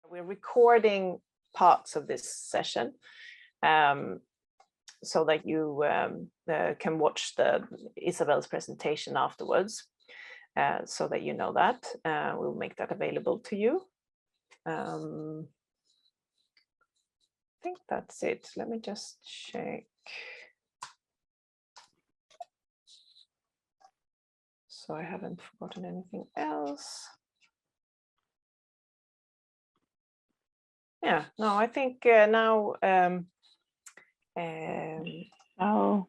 We're recording parts of this session so that you can watch Isabel's presentation afterwards, so that you know that. We'll make that available to you. I think that's it. Let me just check. So I haven't forgotten anything else. Yeah, no, I think now,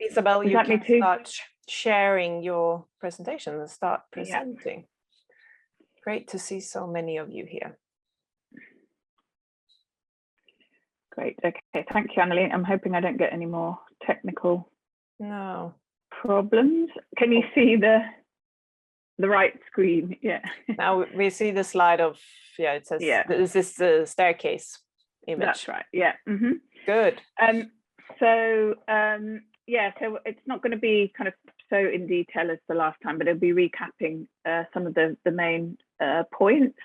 Isabel, you can start sharing your presentation and start presenting. Yeah. Great to see so many of you here. Great. Okay, thank you, Anneli. I'm hoping I don't get any more technical problems. Can you see the right screen? Yeah. Now we see the slide of, it says, this is the staircase image. That's right. Yeah. Mm-hmm. Good. So it's not going to be kind of so in detail as the last time, but it'll be recapping some of the main points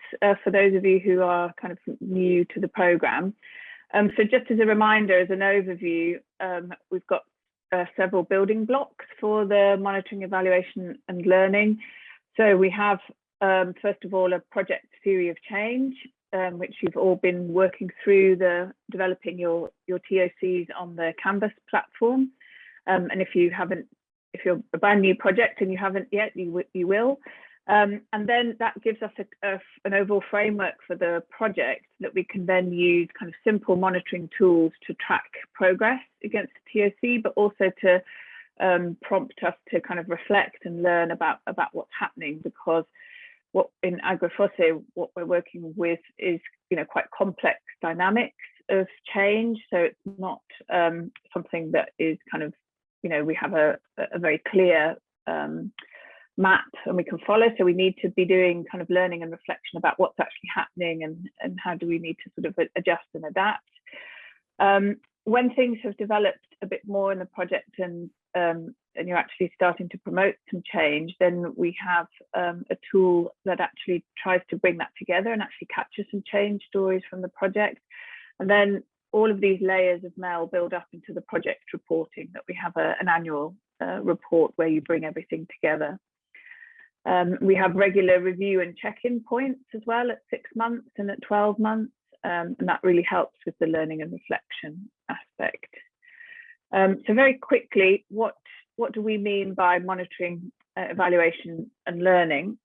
for those of you who are kind of new to the program. So just as a reminder, as an overview, we've got several building blocks for the monitoring, evaluation and learning. So we have, first of all, a project theory of change, which you've all been working through developing your TOCs on the Canvas platform. And if you're a brand new project and you haven't yet, you will. And then that gives us an overall framework for the project that we can then use kind of simple monitoring tools to track progress against the TOC, but also to prompt us to kind of reflect and learn about what's happening, because what in AgriFoSe, what we're working with is, quite complex dynamics of change. So it's not something that is kind of, we have a very clear map and we can follow. So we need to be doing kind of learning and reflection about what's actually happening and how do we need to sort of adjust and adapt. When things have developed a bit more in the project and you're actually starting to promote some change, then we have a tool that actually tries to bring that together and actually capture some change stories from the project. And then all of these layers of MEL build up into the project reporting, that we have an annual report where you bring everything together. We have regular review and check-in points as well at 6 months and at 12 months. And that really helps with the learning and reflection aspect. So very quickly, what do we mean by monitoring, evaluation and learning?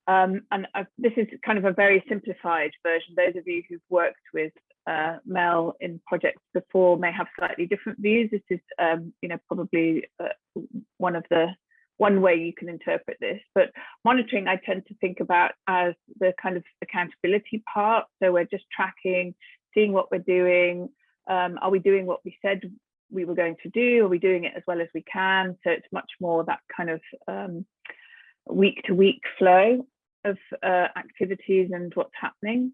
This is kind of a very simplified version. Those of you who've worked with MEL in projects before may have slightly different views. This is, probably one way you can interpret this, but monitoring I tend to think about as the kind of accountability part. So we're just tracking, seeing what we're doing. Are we doing what we said we were going to do? Are we doing it as well as we can? So it's much more that kind of week to week flow of activities and what's happening.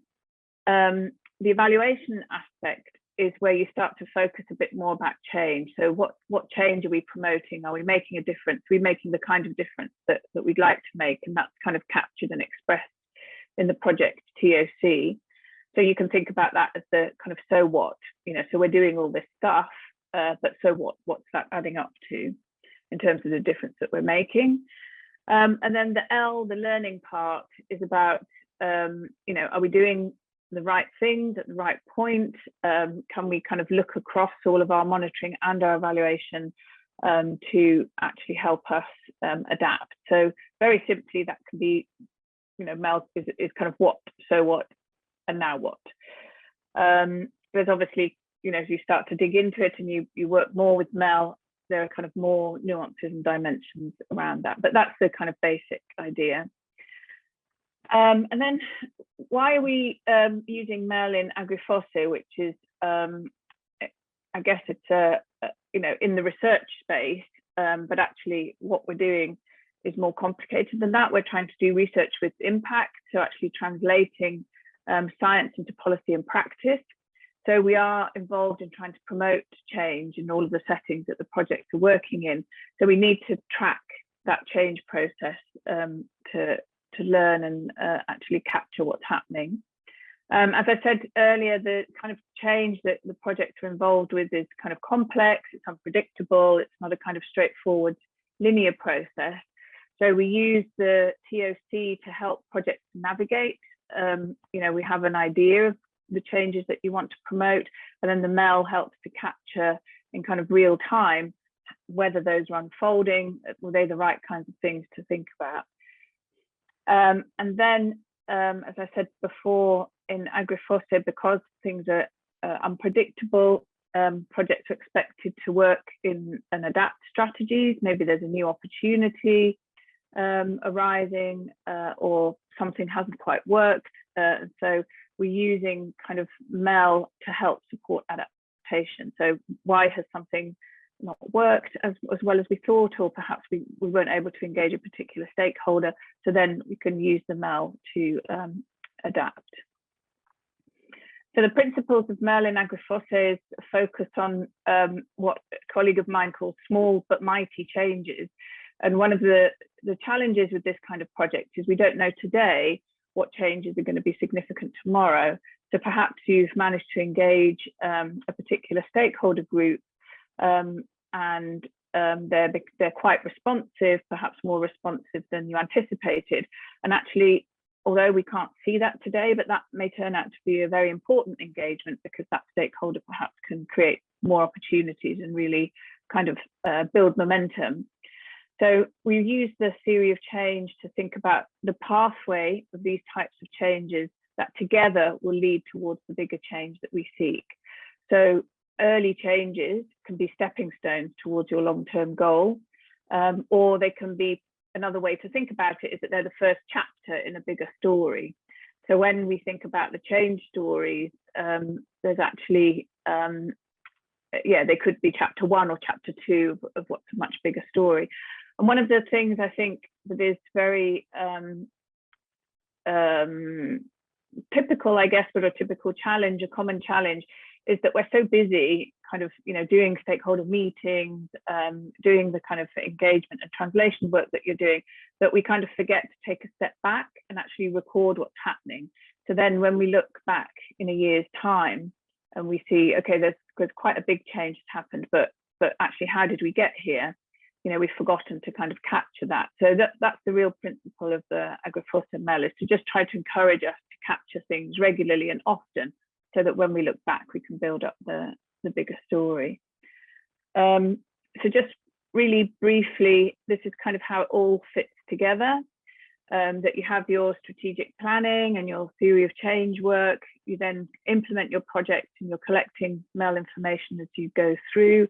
The evaluation aspect is where you start to focus a bit more about change. So what change are we promoting? Are we making a difference? Are we making the kind of difference that we'd like to make? And that's kind of captured and expressed in the project TOC. So you can think about that as the kind of so what, so we're doing all this stuff, but so what's that adding up to in terms of the difference that we're making? And then the L, the learning part, is about, are we doing the right things at the right point? Can we kind of look across all of our monitoring and our evaluation to actually help us adapt? So very simply, that can be, MEL is kind of what, so what, and now what. There's obviously, as you start to dig into it and you work more with MEL, there are kind of more nuances and dimensions around that, but that's the kind of basic idea. And then why are we using MEL in AgriFoSe, which is, I guess it's in the research space, but actually what we're doing is more complicated than that. We're trying to do research with impact, so actually translating science into policy and practice. So we are involved in trying to promote change in all of the settings that the projects are working in. So we need to track that change process to learn and actually capture what's happening. As I said earlier, the kind of change that the projects are involved with is kind of complex, it's unpredictable, it's not a kind of straightforward linear process. So we use the TOC to help projects navigate. We have an idea of the changes that you want to promote, and then the MEL helps to capture in kind of real time whether those are unfolding, were they the right kinds of things to think about. And then, as I said before, in AgriFoSe, because things are unpredictable, projects are expected to work in and adapt strategies. Maybe there's a new opportunity arising, or something hasn't quite worked. So we're using kind of MEL to help support adaptation. So why has something not worked as well as we thought, or perhaps we weren't able to engage a particular stakeholder? So then we can use the MEL to adapt. So the principles of MEL in AgriFoSe is focused on what a colleague of mine calls small but mighty changes. And one of the challenges with this kind of project is we don't know today what changes are going to be significant tomorrow. So perhaps you've managed to engage a particular stakeholder group, and they're quite responsive, perhaps more responsive than you anticipated. And actually, although we can't see that today, but that may turn out to be a very important engagement, because that stakeholder perhaps can create more opportunities and really kind of build momentum. So we use the theory of change to think about the pathway of these types of changes that together will lead towards the bigger change that we seek. So early changes can be stepping stones towards your long-term goal, or they can be, another way to think about it is that they're the first chapter in a bigger story. So when we think about the change stories, there's actually, they could be chapter 1 or chapter 2 of what's a much bigger story. And one of the things I think that is very typical, I guess, but a typical challenge, a common challenge, is that we're so busy kind of, doing stakeholder meetings, doing the kind of engagement and translation work that you're doing, that we kind of forget to take a step back and actually record what's happening. So then when we look back in a year's time and we see, okay, there's quite a big change that's happened, but actually, how did we get here? We've forgotten to kind of capture that. So that's the real principle of the AgriFoSe MEL, is to just try to encourage us to capture things regularly and often, so that when we look back, we can build up the bigger story. So just really briefly, this is kind of how it all fits together, that you have your strategic planning and your theory of change work. You then implement your project and you're collecting MEL information as you go through.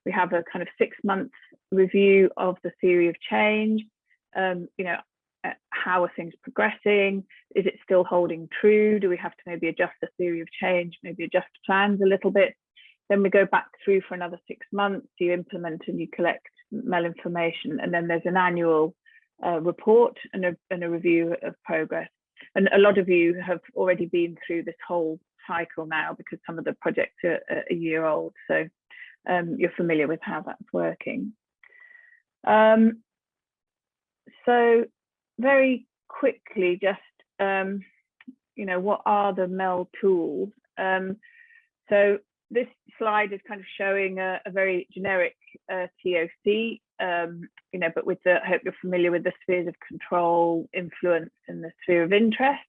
We have a kind of 6-month review of the theory of change. How are things progressing? Is it still holding true? Do we have to maybe adjust the theory of change, maybe adjust plans a little bit? Then we go back through for another 6 months, you implement and you collect MEL information, and then there's an annual report and a review of progress. And a lot of you have already been through this whole cycle now, because some of the projects are a year old. So you're familiar with how that's working. So very quickly, just, what are the MEL tools? So this slide is kind of showing a very generic TOC, but with I hope you're familiar with the spheres of control, influence, and the sphere of interest.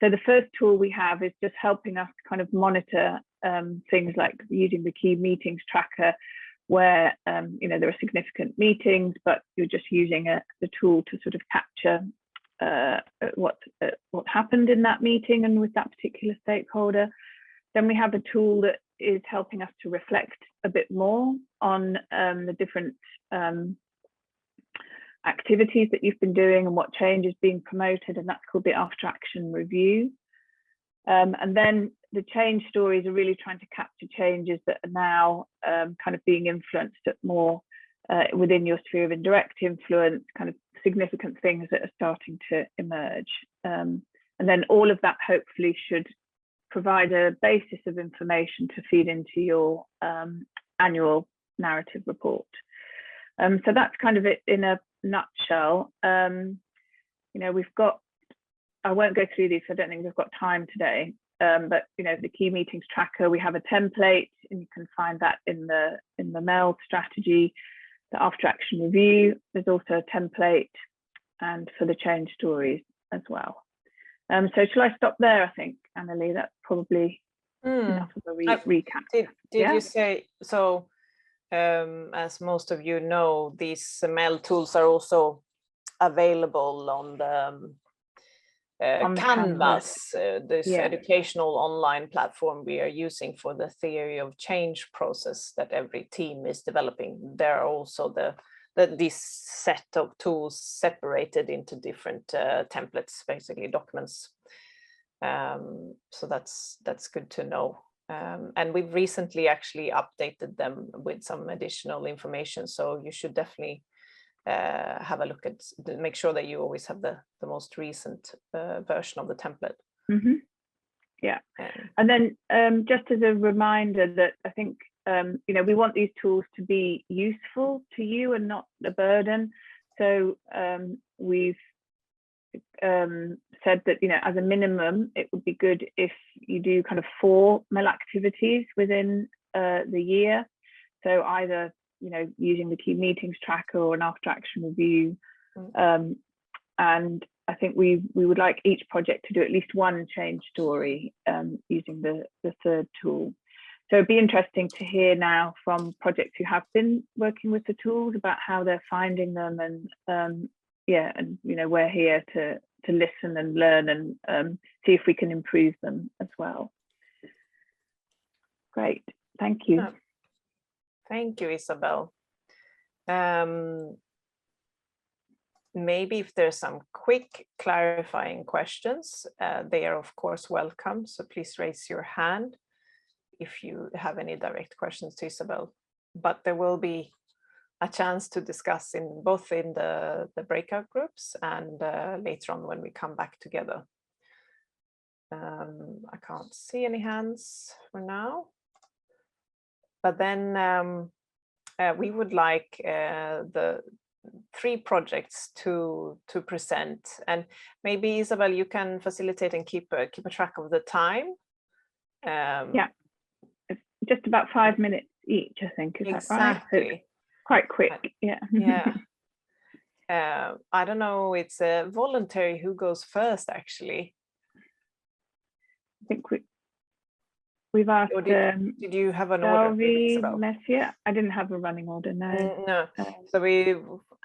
So the first tool we have is just helping us kind of monitor things like using the key meetings tracker, where there are significant meetings, but you're just using the tool to sort of capture what happened in that meeting and with that particular stakeholder. Then we have a tool that is helping us to reflect a bit more on the different activities that you've been doing and what change is being promoted, and that's called the after action review. And then the change stories are really trying to capture changes that are now kind of being influenced at more within your sphere of indirect influence, kind of significant things that are starting to emerge. And then all of that hopefully should provide a basis of information to feed into your annual narrative report. So that's kind of it in a nutshell. We've got, I won't go through these, I don't think we've got time today, but the key meetings tracker, we have a template, and you can find that in the MEL strategy. The after action review, there's also a template, and for the change stories as well. So shall I stop there? I think, Annalie, that's probably enough of a recap. Did you say so? As most of you know, these MEL tools are also available on the Canvas, this educational online platform we are using for the theory of change process that every team is developing. There are also this set of tools separated into different templates, basically documents. So that's good to know. And we've recently actually updated them with some additional information. So you should definitely have a look at, make sure that you always have the most recent version of the template. Mm-hmm. Yeah. And then just as a reminder that I think, we want these tools to be useful to you and not a burden. So we've said that, as a minimum, it would be good if you do kind of 4 MEL activities within the year. So either, using the key meetings tracker or an after action review. And I think we would like each project to do at least 1 change story using the third tool. So it'd be interesting to hear now from projects who have been working with the tools about how they're finding them, and we're here to listen and learn and see if we can improve them as well. Great, thank you. Thank you, Isabel. Maybe if there's some quick clarifying questions, they are of course welcome. So please raise your hand if you have any direct questions to Isabel. But there will be a chance to discuss in both in the breakout groups and later on when we come back together. I can't see any hands for now. But then we would like the 3 projects to present, and maybe Isabel, you can facilitate and keep a track of the time. Yeah, it's just about 5 minutes each, I think. Is exactly. That right? So quite quick. Yeah. Yeah. I don't know. It's a voluntary who goes first, actually. I think we've asked. Did you have an order? Messier. I didn't have a running order. No. So we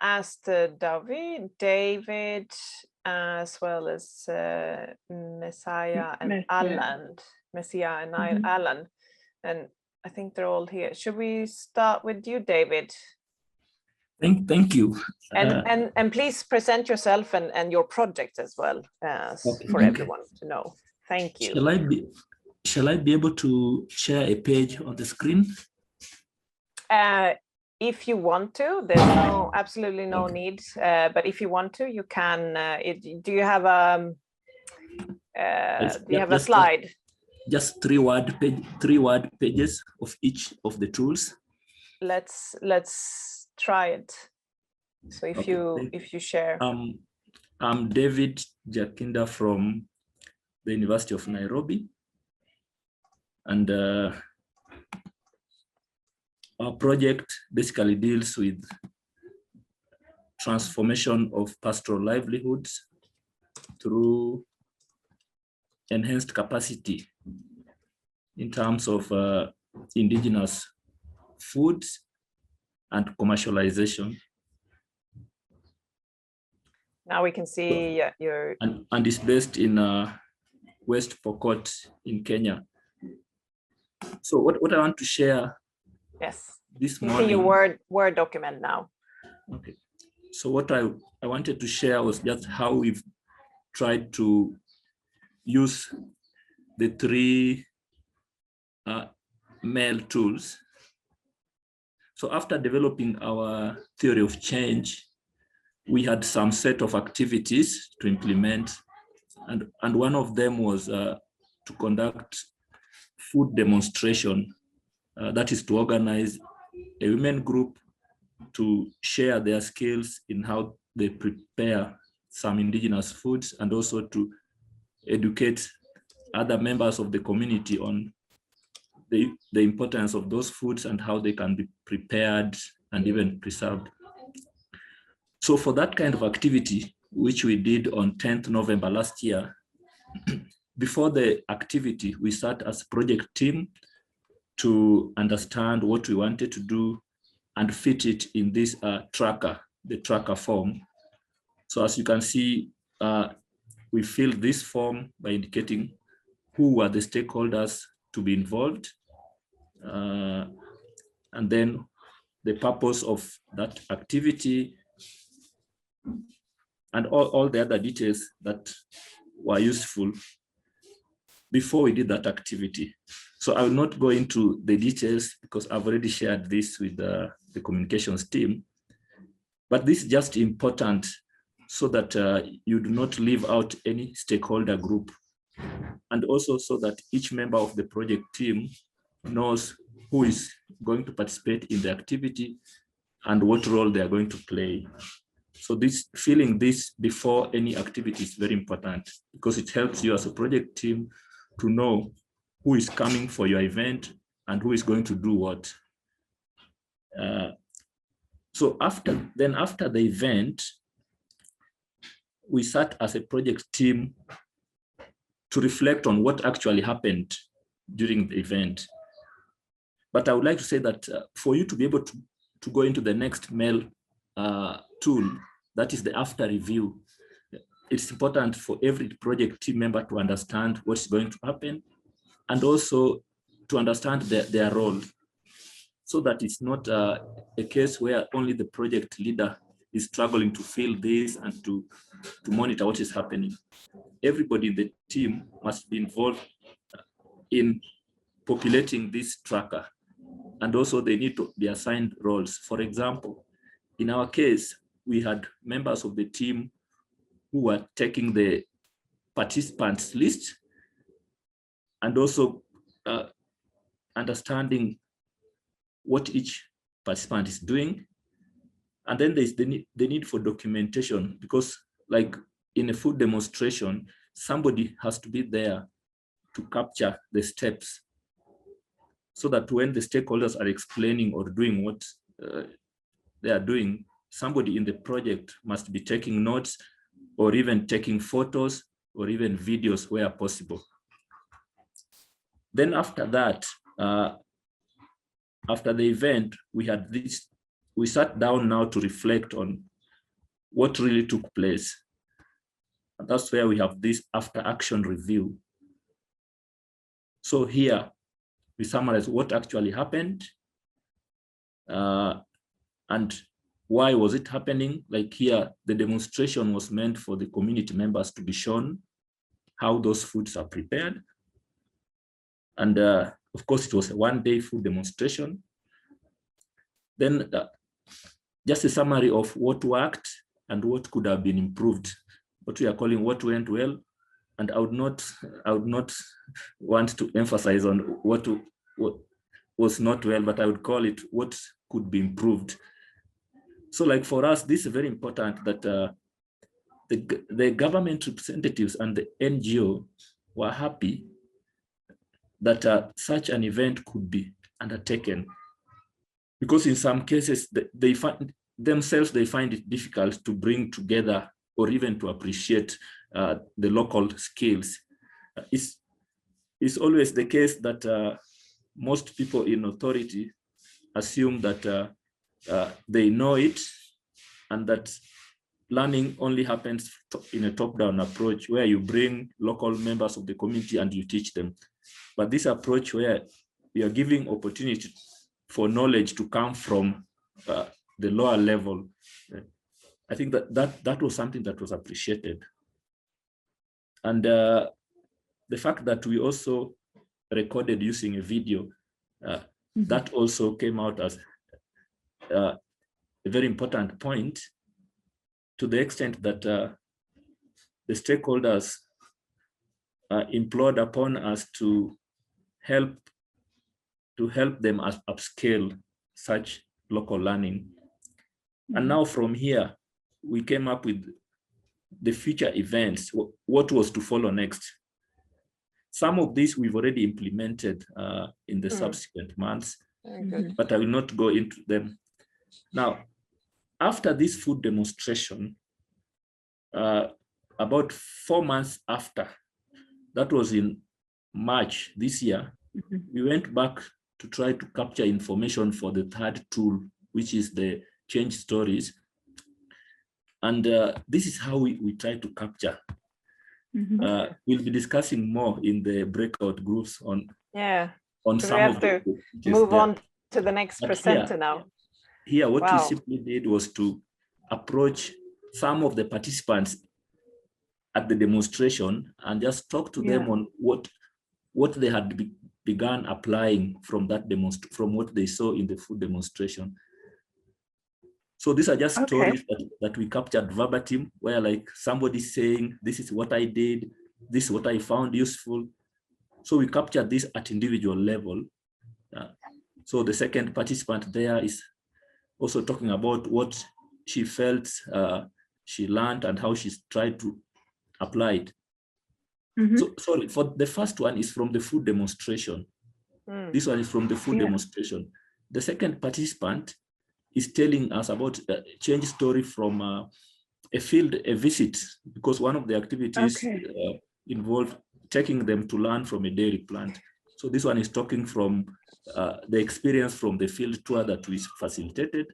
asked David, David, as well as Messiah and Alan. Messiah and Alan, and I think they're all here. Should we start with you, David? Thank you. And please present yourself and your project as well, for everyone to know. Thank you. Shall I be able to share a page on the screen? If you want to, there's absolutely no need. But if you want to, you can. Do you have a slide? Just 3 word pages of each of the tools. Let's try it. So if you share. I'm David Jakinda from the University of Nairobi, and our project basically deals with transformation of pastoral livelihoods through enhanced capacity in terms of indigenous foods and commercialization. Now we can see your... And it's based in West Pokot in Kenya. So what I want to share this morning... You see your Word document now. Okay. So what I wanted to share was just how we've tried to use the 3 MEL tools. So after developing our theory of change, we had some set of activities to implement, and one of them was to conduct food demonstration. That is to organize a women group to share their skills in how they prepare some indigenous foods, and also to educate other members of the community on the importance of those foods and how they can be prepared and even preserved. So for that kind of activity, which we did on 10th November last year, before the activity, we sat as a project team to understand what we wanted to do and fit it in this tracker, the tracker form. So as you can see, we filled this form by indicating who were the stakeholders to be involved, and then the purpose of that activity, and all the other details that were useful before we did that activity. So I will not go into the details because I've already shared this with the communications team, but this is just important so that you do not leave out any stakeholder group, and also so that each member of the project team knows who is going to participate in the activity and what role they are going to play. So filling this before any activity is very important because it helps you as a project team to know who is coming for your event and who is going to do what. So after the event, we sat as a project team to reflect on what actually happened during the event. But I would like to say that for you to be able to go into the next MEL tool, that is the after review, it's important for every project team member to understand what's going to happen and also to understand their role, so that it's not a case where only the project leader is struggling to fill this and to monitor what is happening. Everybody in the team must be involved in populating this tracker, and also they need to be assigned roles. For example, in our case, we had members of the team who were taking the participants list and also understanding what each participant is doing. And then there's the need for documentation, because like in a food demonstration, somebody has to be there to capture the steps so that when the stakeholders are explaining or doing what they are doing, somebody in the project must be taking notes or even taking photos or even videos where possible. Then after that, after the event, we sat down now to reflect on what really took place. And that's where we have this after action review. So here we summarize what actually happened and why was it happening. Like here, the demonstration was meant for the community members to be shown how those foods are prepared. And of course, it was a one-day food demonstration. Then just a summary of what worked and what could have been improved, what we are calling what went well. And I would not want to emphasize on what was not well, but I would call it what could be improved. So like for us, this is very important that the government representatives and the NGO were happy that such an event could be undertaken, because in some cases they find it difficult to bring together or even to appreciate the local skills. It's always the case that most people in authority assume that they know it and that learning only happens in a top-down approach where you bring local members of the community and you teach them. But this approach where you are giving opportunity for knowledge to come from the lower level, I think that was something that was appreciated. And the fact that we also recorded using a video, that also came out as a very important point, to the extent that the stakeholders implored upon us to help them upscale such local learning. And now from here, we came up with the future events, what was to follow next. Some of these we've already implemented in the subsequent months, but I will not go into them. Now, after this food demonstration, about 4 months after, that was in March this year, we went back to try to capture information for the third tool, which is the change stories. And this is how we try to capture. We'll be discussing more in the breakout groups on some of the. We have to move on to the next presenter now. Here, what we simply did was to approach some of the participants at the demonstration and just talk to them on what they had begun applying from that from what they saw in the food demonstration. So these are just stories that we captured verbatim, where like somebody saying, this is what I did, this is what I found useful. So we captured this at individual level. So the second participant there is also talking about what she felt she learned and how she's tried to apply it. So sorry, for the first one is from the food demonstration. This one is from the food demonstration. The second participant is telling us about a change story from a visit, because one of the activities involved taking them to learn from a dairy plant. So this one is talking from the experience from the field tour that we facilitated.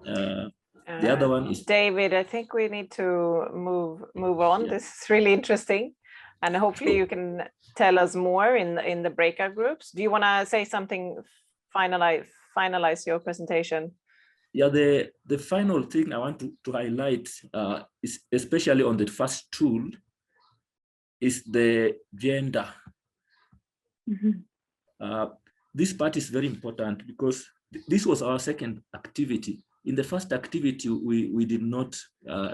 The other one is David. I think we need to move on. This is really interesting, and hopefully you can tell us more in the breakout groups. Do you want to say something? Finalize your presentation. Yeah, the final thing I want to highlight is especially on the first tool is the gender. This part is very important because this was our second activity. In the first activity, we did not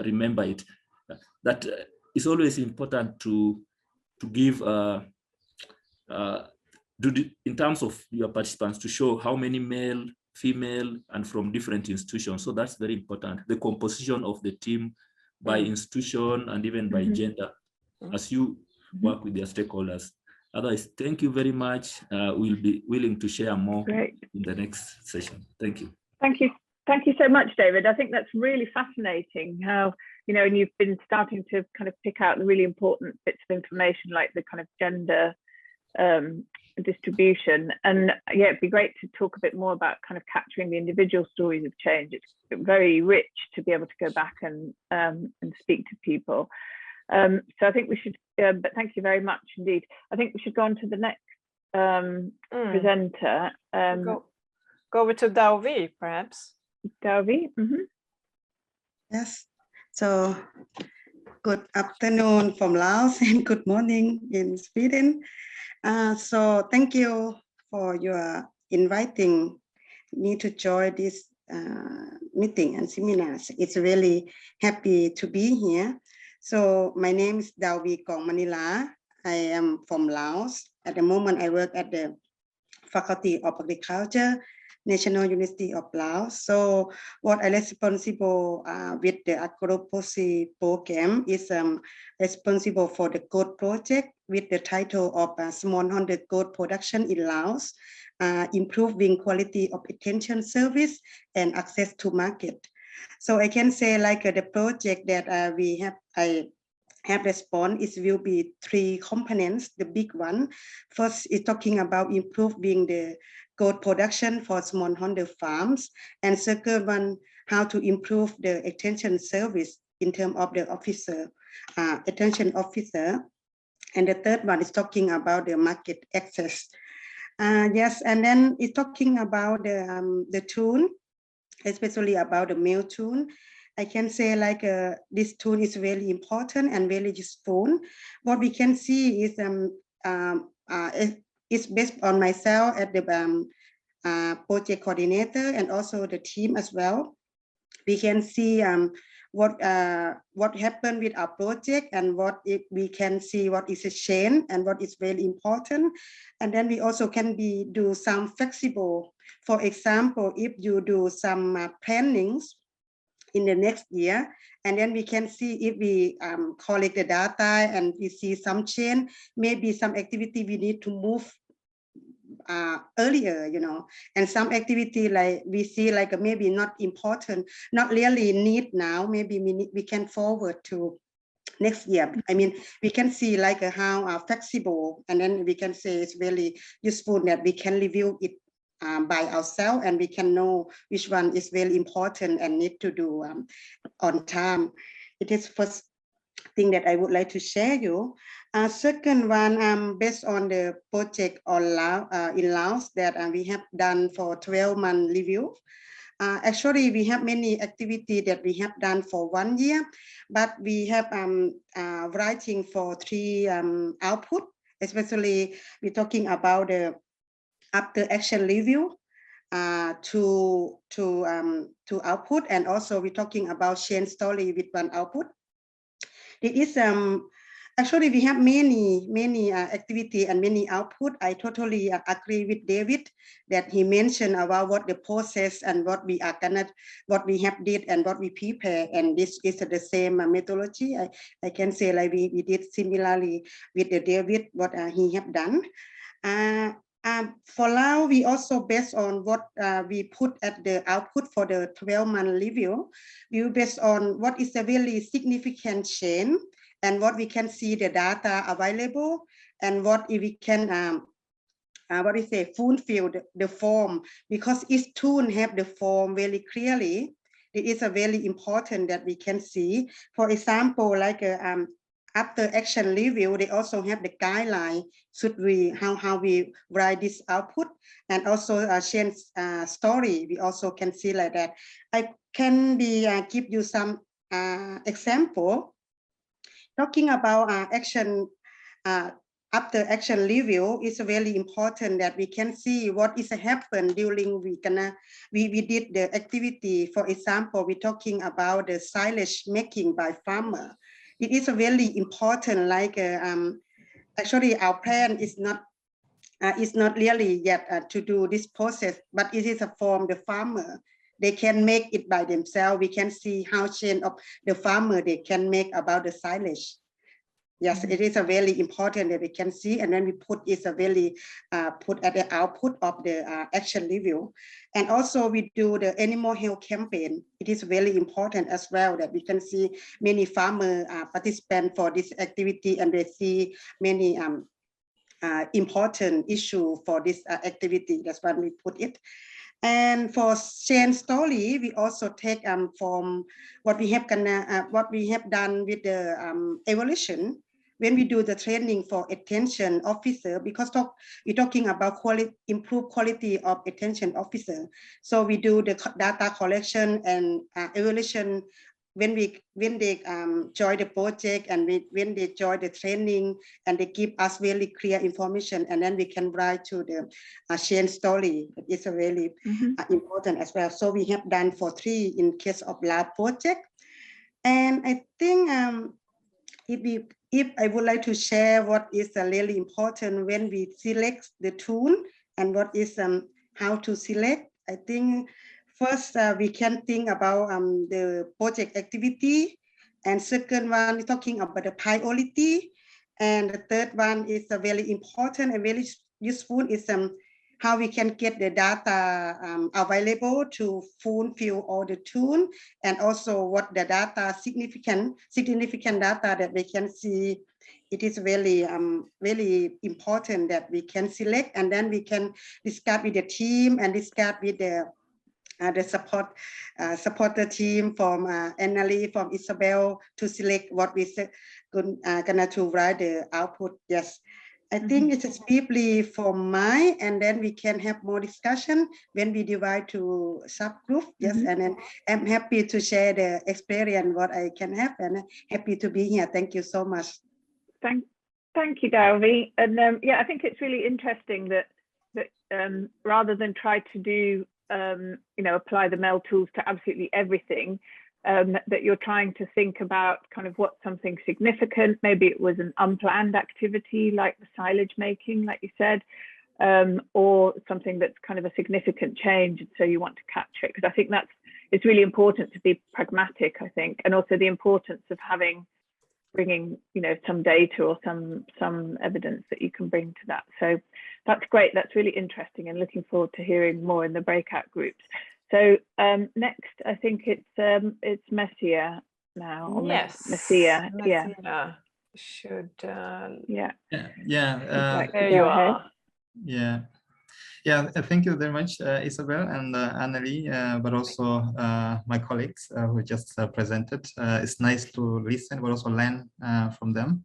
remember it. That it's always important to give in terms of your participants, to show how many male, female, and from different institutions. So that's very important. The composition of the team by institution and even by gender, as you work with your stakeholders. Otherwise, thank you very much. We'll be willing to share more in the next session. Thank you. Thank you. Thank you so much, David. I think that's really fascinating how, and you've been starting to kind of pick out the really important bits of information, like the kind of gender distribution. And yeah, it'd be great to talk a bit more about kind of capturing the individual stories of change. It's very rich to be able to go back and speak to people. So I think we should, but thank you very much indeed. I think we should go on to the next presenter. Go over to Dauvi, perhaps. Dauvi. Yes. So good afternoon from Laos and good morning in Sweden. So thank you for your inviting me to join this meeting and seminars. It's really happy to be here. So my name is Dauvi Kongmanila. I am from Laos. At the moment, I work at the Faculty of Agriculture, National University of Laos. So what I responsible with the AgriFoSe program is responsible for the goat project with the title of smallholder goat production in Laos, improving quality of attention service and access to market. So I can say like the project that I have responded is will be 3 components. The big one, first is talking about improving the goat production for smallholder farms, and second one, how to improve the attention service in terms of the officer, attention officer, and the third one is talking about the market access. Yes, and then it's talking about the tool, especially about the MEL tool. I can say like this tool is really important and really useful. What we can see is it's based on myself as the project coordinator and also the team as well. We can see what happened with our project and what we can see what is a change and what is very important. And then we also can do some flexible. For example, if you do some plannings in the next year. And then we can see if we collect the data and we see some change, maybe some activity we need to move earlier, and some activity like we see like maybe not important, not really need now, maybe we can forward to next year. I mean, we can see like how flexible, and then we can say it's really useful that we can review it by ourselves, and we can know which one is very important and need to do on time. It is first thing that I would like to share you. Second one, based on the project in Laos that we have done for 12-month review. Actually, we have many activities that we have done for 1 year, but we have writing for 3 output, especially we're talking about the after action review to output, and also we're talking about change story with 1 output. It is actually we have many activity and many output. I totally agree with David that he mentioned about what the process and what we are what we have did and what we prepare, and this is the same methodology. I can say like we did similarly with the David what he have done. For now, we also based on what we put at the output for the 12-month review, we based on what is a really significant change and what we can see the data available, and what we can fulfill the form, because each tool have the form very clearly. It is a very important that we can see. For example, like after action review, they also have the guideline, should we, how we write this output, and also change story. We also can see like that. I can give you some example. Talking about action, after action review, is very important that we can see what is happened during we did the activity. For example, we're talking about the silage making by farmer. It is a very important, like actually our plan is not really yet to do this process, but it is a form the farmer. They can make it by themselves. We can see how change of the farmer they can make about the silage. Yes, it is a very important that we can see, and then we put is a very put at the output of the action review. And also we do the animal health campaign. It is very important as well that we can see many farmer participants for this activity, and they see many important issue for this activity. That's why we put it. And for change story, we also take from what we have done with the evolution. When we do the training for attention officer, because we're talking about improve quality of attention officer. So we do the data collection and evaluation when they join the project, and when they join the training, and they give us really clear information, and then we can write to the change story. It's a really important as well. So we have done for 3 in case of lab project. And I think if I would like to share what is really important when we select the tool, and what is how to select, I think first we can think about the project activity, and second one is talking about the priority, and the third one is very important and very useful is how we can get the data available to fulfill all the tool, and also what the data significant data that we can see. It is really really important that we can select, and then we can discuss with the team and discuss with the supporter team from Annalie, from Isabel, to select what we gonna to write the output. Yes. I think it is briefly for mine, and then we can have more discussion when we divide to subgroup. Yes, and then I'm happy to share the experience what I can have, and happy to be here. Thank you so much. Thank you, Dalvi. And yeah, I think it's really interesting that rather than try to do apply the MEL tools to absolutely everything, that you're trying to think about kind of what's something significant. Maybe it was an unplanned activity like the silage making, like you said, or something that's kind of a significant change, and so you want to capture it. Because I think that's it's really important to be pragmatic, I think, and also the importance of bringing, you know, some data or some evidence that you can bring to that. So that's great. That's really interesting, and looking forward to hearing more in the breakout groups. So next, I think it's Messier now. Or yes, Messier. Yeah. Should yeah. there you are. Yeah, thank you very much, Isabel and Annelie, but also my colleagues who just presented. It's nice to listen, but also learn from them.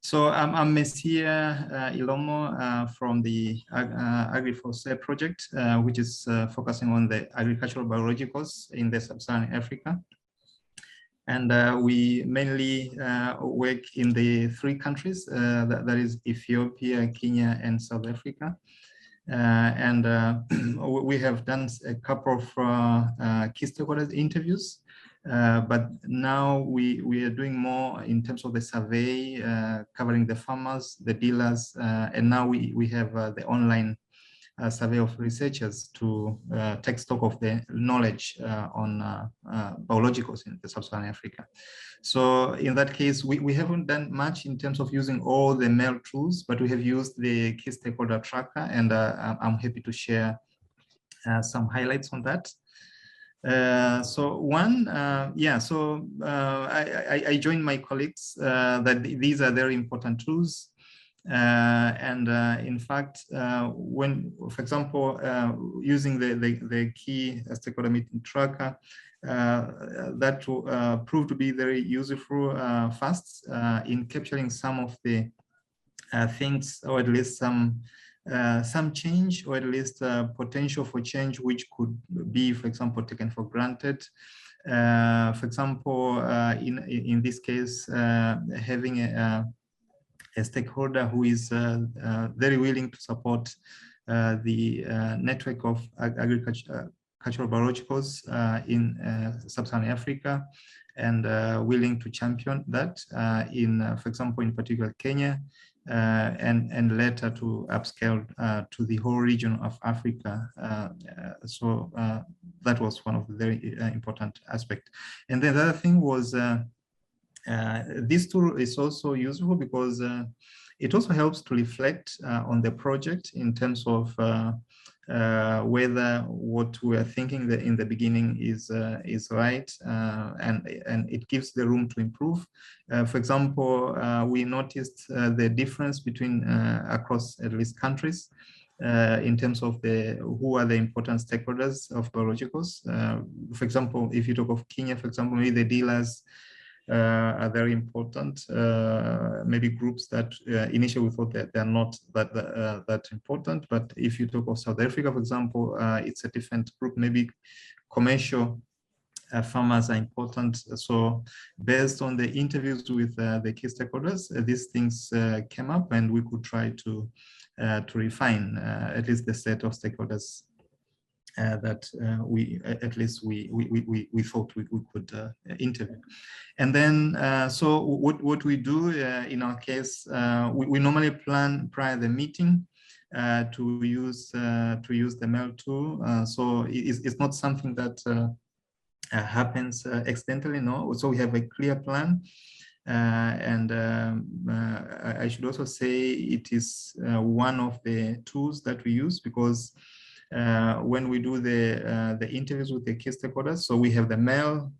So I'm Messier Ilomo from the AgriFoSe project, which is focusing on the agricultural biologicals in the sub-Saharan Africa. And we mainly work in the 3 countries, that is Ethiopia, Kenya, and South Africa. We have done a couple of key stakeholders interviews, but now we are doing more in terms of the survey, covering the farmers, the dealers, and now we have the online survey of researchers to take stock of the knowledge on biologicals in the sub-Saharan Africa. So in that case, we haven't done much in terms of using all the MEL tools, but we have used the key stakeholder tracker, and I'm happy to share some highlights on that. I joined my colleagues that these are very important tools. In fact, when, for example, using the key stakeholder meeting tracker, that proved to be very useful fast in capturing some of the things, or at least some change, or at least potential for change, which could be, for example, taken for granted. For example, in this case, having a stakeholder who is very willing to support the network of agricultural biologicals in sub-Saharan Africa, and willing to champion that in, for example, in particular Kenya, and later to upscale to the whole region of Africa. So that was one of the very important aspects. And then the other thing was this tool is also useful because it also helps to reflect on the project in terms of whether what we are thinking in the beginning is right, and it gives the room to improve. For example, we noticed the difference between across at least countries in terms of who are the important stakeholders of biologicals. For example, if you talk of Kenya, for example, maybe the dealers are very important. Maybe groups that initially we thought that they're not that important, but if you talk of South Africa, for example, it's a different group. Maybe commercial farmers are important. So based on the interviews with the key stakeholders, these things came up, and we could try to refine at least the set of stakeholders that we thought we could interview. And then so what we do in our case, we normally plan prior to the meeting to use the MEL tool. So it's not something that happens accidentally, no. So we have a clear plan. I should also say it is one of the tools that we use, because when we do the interviews with the key stakeholders, so we have the MEL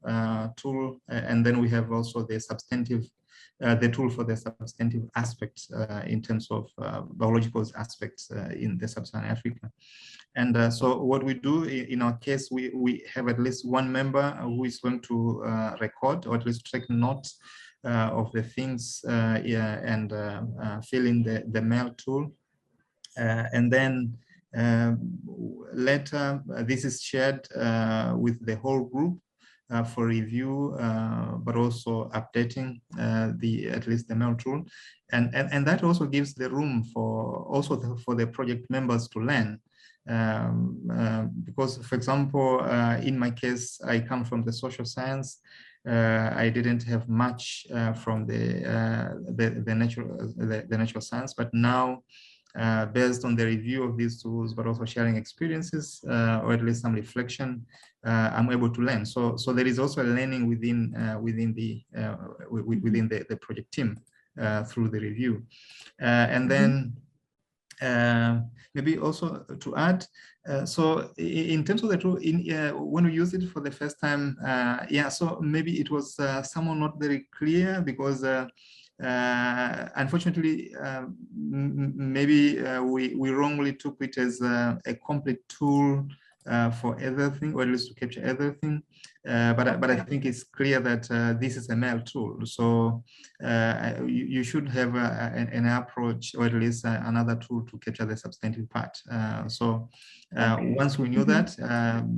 tool, and then we have also the substantive, the tool for the substantive aspects in terms of biological aspects in the sub-Saharan Africa. And so what we do in our case, we have at least one member who is going to record, or at least take notes of the things and fill in the MEL tool. And then later, this is shared with the whole group for review, but also updating at least the MEL tool, and that also gives the room for the project members to learn, because, for example, in my case, I come from the social science. I didn't have much from the natural science, but now based on the review of these tools, but also sharing experiences, or at least some reflection, I'm able to learn. So there is also a learning within the project team through the review. And then maybe also to add, so in terms of the tool, when we use it for the first time, yeah, so maybe it was somehow not very clear because unfortunately, maybe we wrongly took it as a complete tool for everything, or at least to capture everything. But I think it's clear that this is a MEL tool. So you should have an approach, or at least another tool to capture the substantive part. Once we knew that,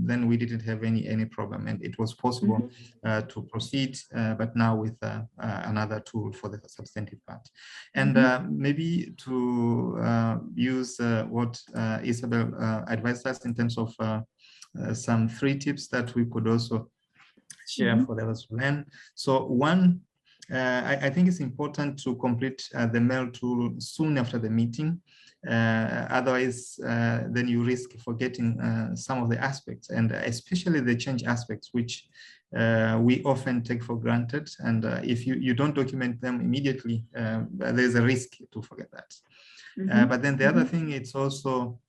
then we didn't have any problem, and it was possible to proceed, but now with another tool for the substantive part. And maybe to use what Isabel advised us in terms of some 3 tips that we could also share for the others to learn. So one, I think it's important to complete the MEL tool soon after the meeting. Otherwise, then you risk forgetting some of the aspects, and especially the change aspects, which we often take for granted. And if you don't document them immediately, there's a risk to forget that. But then the other thing, it's also,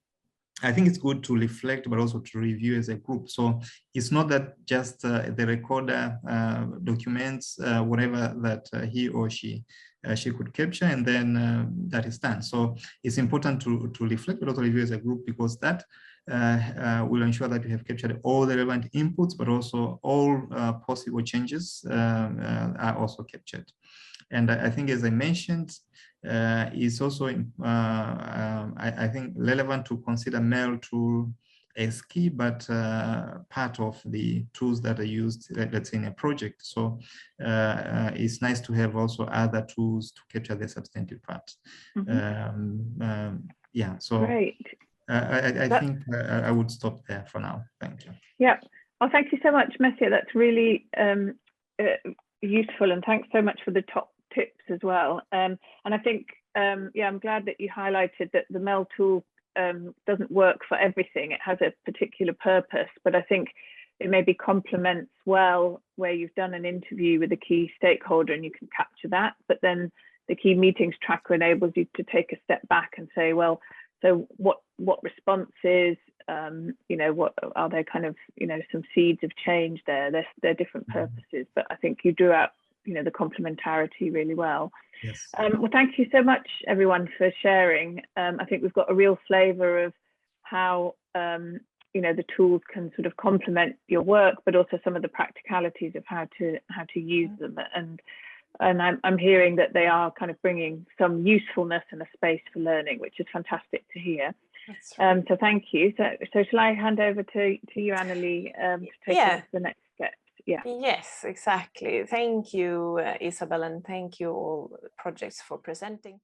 I think it's good to reflect, but also to review as a group. So it's not that just the recorder documents whatever that he or she could capture, and then that is done. So it's important to reflect, but also review as a group, because that will ensure that you have captured all the relevant inputs, but also all possible changes are also captured. And I think, as I mentioned, is also, I think, relevant to consider MEL tool as key, but part of the tools that are used, let's say, in a project. So it's nice to have also other tools to capture the substantive part. Yeah, so great. I think I would stop there for now. Thank you. Yeah. Well, thank you so much, Messier. That's really useful, and thanks so much for the top tips as well. And I think, yeah, I'm glad that you highlighted that the MEL tool doesn't work for everything. It has a particular purpose, but I think it maybe complements well where you've done an interview with a key stakeholder and you can capture that. But then the key meetings tracker enables you to take a step back and say, well, so what responses, you know, what are there, kind of, you know, some seeds of change there? They're different purposes, but I think you drew out, you know, the complementarity really well. Yes. Well, thank you so much, everyone, for sharing. I think we've got a real flavour of how, you know, the tools can sort of complement your work, but also some of the practicalities of how to use them. And I'm hearing that they are kind of bringing some usefulness and a space for learning, which is fantastic to hear. Right. So thank you. So shall I hand over to you, Annalie, to take us to the next step? Yeah. Yes, exactly. Thank you, Isabel, and thank you all projects for presenting.